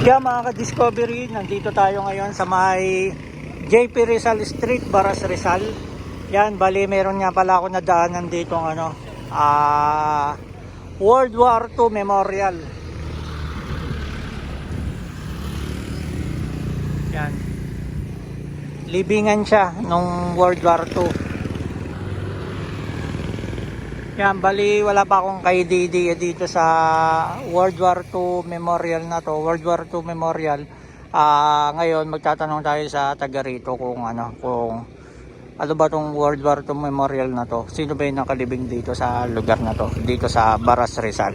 Kaya mga ka-discovery, nandito tayo ngayon sa may JP Rizal Street, Baras Rizal. Yan, bali meron nga pala ako nadaanan dito ng World War II Memorial. Yan. Libingan siya nung World War II. Yan, bali wala pa akong kay-idea dito sa World War II Memorial na to. World War II Memorial. Ngayon magtatanong tayo sa taga rito kung ano ba tong World War II Memorial na to. Sino ba yung nakalibing dito sa lugar na to? Dito sa Baras Rizal.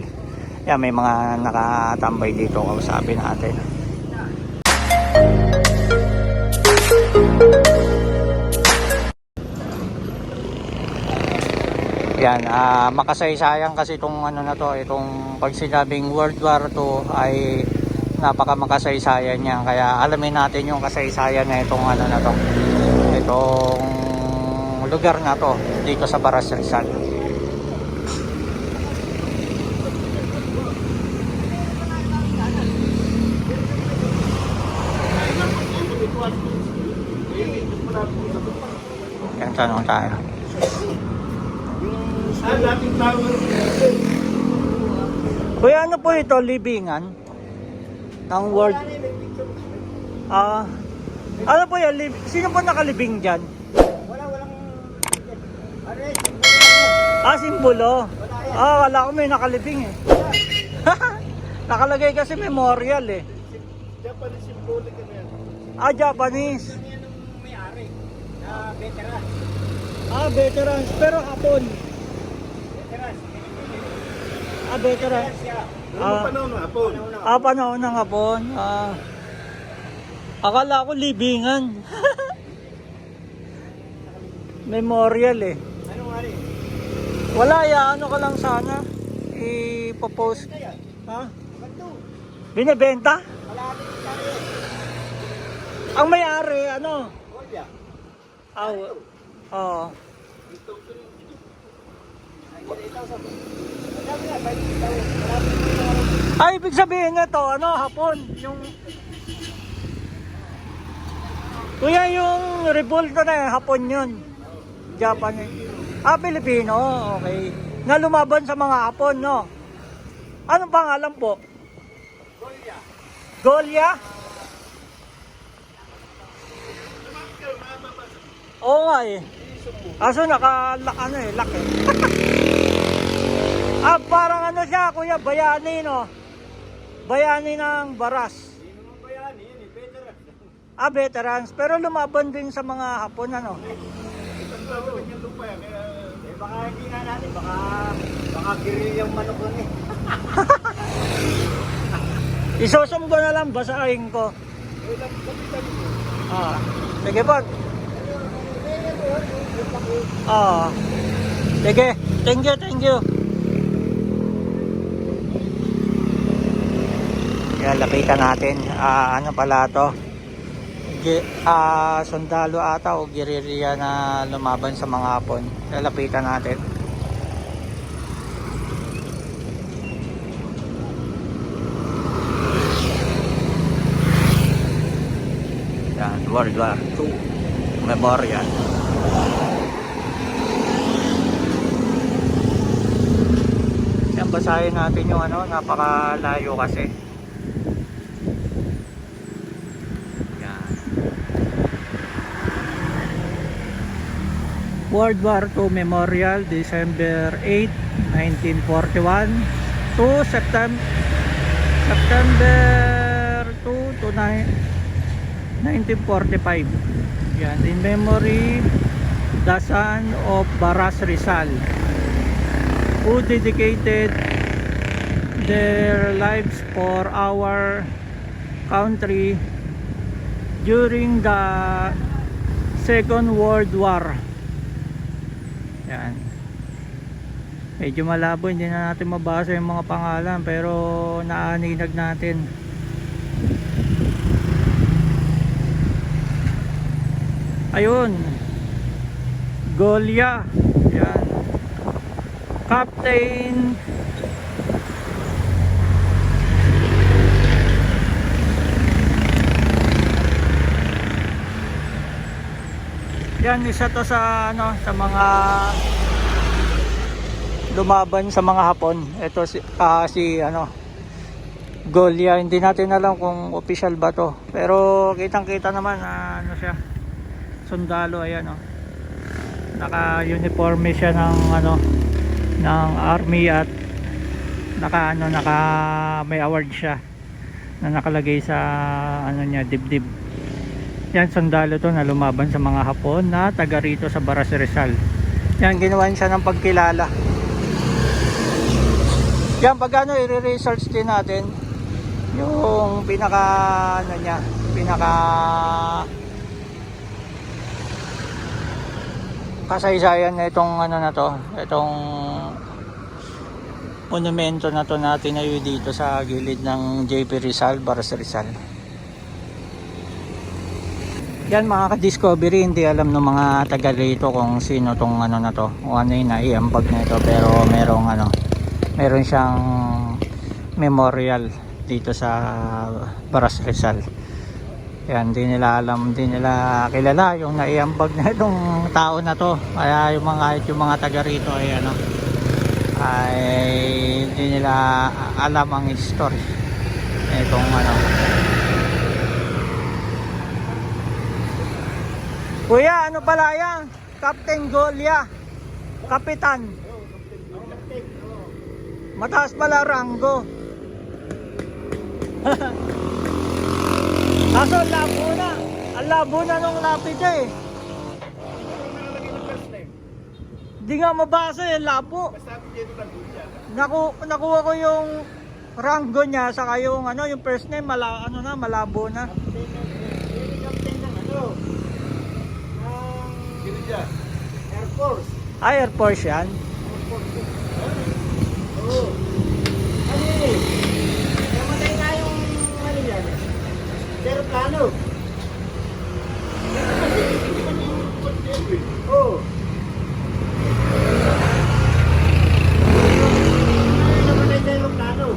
Yan, may mga nakatambay dito. Kausapin natin. Yan, makasaysayang kasi itong ano na to, itong pag sinabing World War II ay napaka makasaysayan niya. Kaya alamin natin yung kasaysayan na itong ano na to, itong lugar na to dito sa Baras Rizal. Yan, tanong tayo. Kuya, ano po ito? Libingan ng World... ano po yan? Sino po nakalibing dyan? Simbolo. Wala ko may nakalibing eh. Nakalagay kasi memorial eh. Japanese symbolic na yan. Japanese. Yan ang may-ari na veteran. Veterans. Pero hapon. Veterans. Veterans. Panahon ng hapon. Panahon ng hapon. Akala ko libingan. Memorial eh. Anong hari? Wala ano ka lang sana. Ipopost. Ha? Binebenta? Ang may-ari, ano? Golya. Oo. Ibig sabihin na to, ano, hapon, yung... Kuya, yung revolta na yun, hapon yun. Japanese. Pilipino, okay. Na lumaban sa mga hapon, no? Anong pangalan po? Golya. Golya? Oo nga eh. Kaso lock eh. Parang ano siya, kuya, bayani, no? Bayani ng Baras. Hindi naman bayani yan eh, veteran. Veterans. Pero lumaban din sa mga hapon, ano? Isang tao lang yung lupa yan, kaya... baka hindi na natin, baka girilyang manok lang eh. Isusum ko na lang, basahin ko. Sige po. Sige, thank you. Yan, lapitan natin. Ano pala to? Sundalo ata o girilya na lumaban sa mga hapon. Lalapitan natin. Yan, World War II Memorial. Yan, basahin natin yung ano, napakalayo kasi. World War II Memorial, December 8, 1941 to September 2 to 1945. Yan, in memory the son of Baras Rizal who dedicated their lives for our country during the Second World War. Yan. Medyo malabo, hindi na natin mabasa yung mga pangalan, pero naaninag natin. Ayun. Golya. Yan. Captain Yan, isa to sa ano, sa mga lumaban sa mga Hapon. Ito si ano, Golia. Hindi natin alam kung official ba to. Pero kitang-kita naman ano siya. Sundalo, ayan oh. Naka-uniforme siya ng ano, ng army at naka may award siya na nakalagay sa ano niya, dibdib. Yan, sundalo to na lumaban sa mga Hapon na taga rito sa Baras Rizal. Yan, ginawan siya ng pagkilala. Yan, pag ano, i-research din natin yung pinaka ano niya, pinaka kasaysayan na itong ano na to, itong monumento na to na tinayo dito sa gilid ng JP Rizal, Baras Rizal. Yan mga ka-discovery, hindi alam ng mga taga rito kung sino tong ano na to, o ano yung naiambag na ito, pero meron siyang memorial dito sa Baras Rizal. Yan, hindi nila alam, hindi nila kilala yung naiambag na itong tao na to. Kaya yung mga taga rito ay ano, ay hindi nila alam ang history itong ano. Kuya, ano pala yan? Captain Golia, kapitan. Mataas pala ranggo. Kaso labo na. Ang labo na nung lapit niya eh. Di nga mabasa yung labo. Nakuha ko yung ranggo niya saka yung ano, yung first name malabo na. Air Force. Air Force yan. Oo. Ano yun eh? Namatay nga yung ano yan. Aeroplano. Oo. Namatay na aeroplano.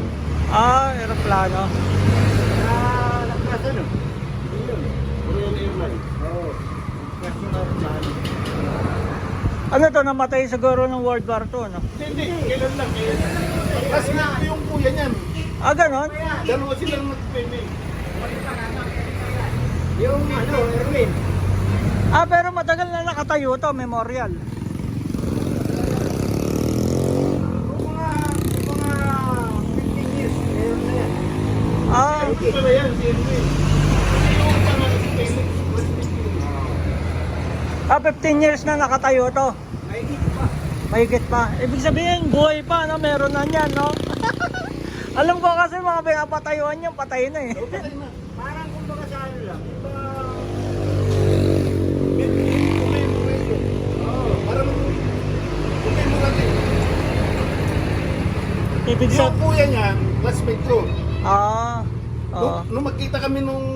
Aeroplano. Nagpas ano? Yun. Royal Airlines. Oo. Nagpas yung aeroplano. Ano to, namatay siguro ng World War II, no? Hindi, kailan lang. Kasi nga yung kuya niyan. Ganon? Dalawa silang nag-training. Yung ano, Erwin. Pero matagal na nakatayo to, memorial. Yung mga 15 years. Meron na yan. Okay. Ito na yan, si Erwin. Kasi yung pangalan si Felix. 15 years na nakatayo to. Mahigit pa. Mahigit pa. Ibig sabihin, buhay pa, no? Meron na niyan, no? Alam ko kasi mga pinapatayuan niyan, patay na eh. Patay na. Parang kumbaga sa ano lang. Ibig Yung sabihin, kuya niya, classmate ko. oo. Nung magkita kami nung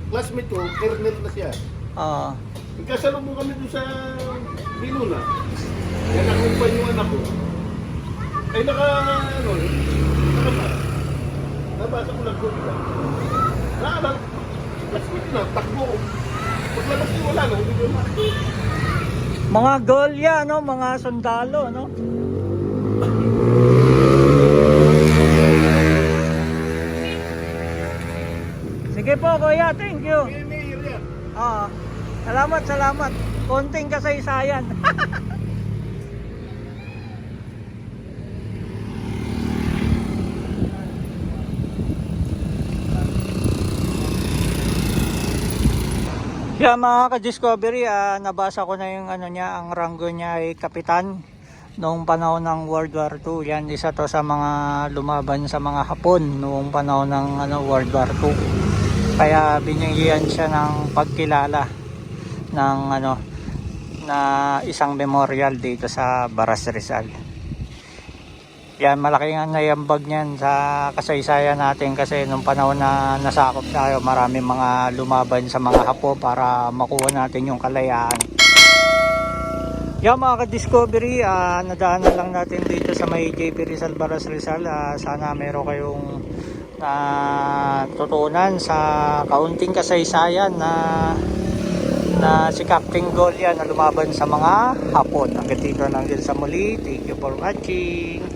classmate ko, colonel na siya. Nagkasalubong kami doon sa Binuna. Kaya nakumpay yung anak ko. Ay nabasa ko lang doon. Naalang, classmate na, takbo ko. Paglabas ko wala na, hindi ko na. Mga Golia, no? Mga sundalo, no? Sige po, kuya. Thank you. Mayor yan. Salamat. Konting kasaysayan. Kaya mga ka-discovery, nabasa ko na yung ano niya, ang ranggo niya ay kapitan noong panahon ng World War II. Yan, isa to sa mga lumaban sa mga Hapon noong panahon ng World War II. Kaya binigyan siya ng pagkilala ng na isang memorial dito sa Baras Rizal. Yan, malaki nga naiambag niyan sa kasaysayan natin kasi nung panahon na nasakop tayo, maraming mga lumaban sa mga Hapo para makuha natin yung kalayaan. Yan mga ka-discovery, nadaanan lang natin dito sa may JP Rizal, Baras Rizal. Sana meron kayong tutunan sa kaunting kasaysayan na na si Captain Golia na lumaban sa mga Hapon. Hanggang dito lang din sa muli. Thank you for watching.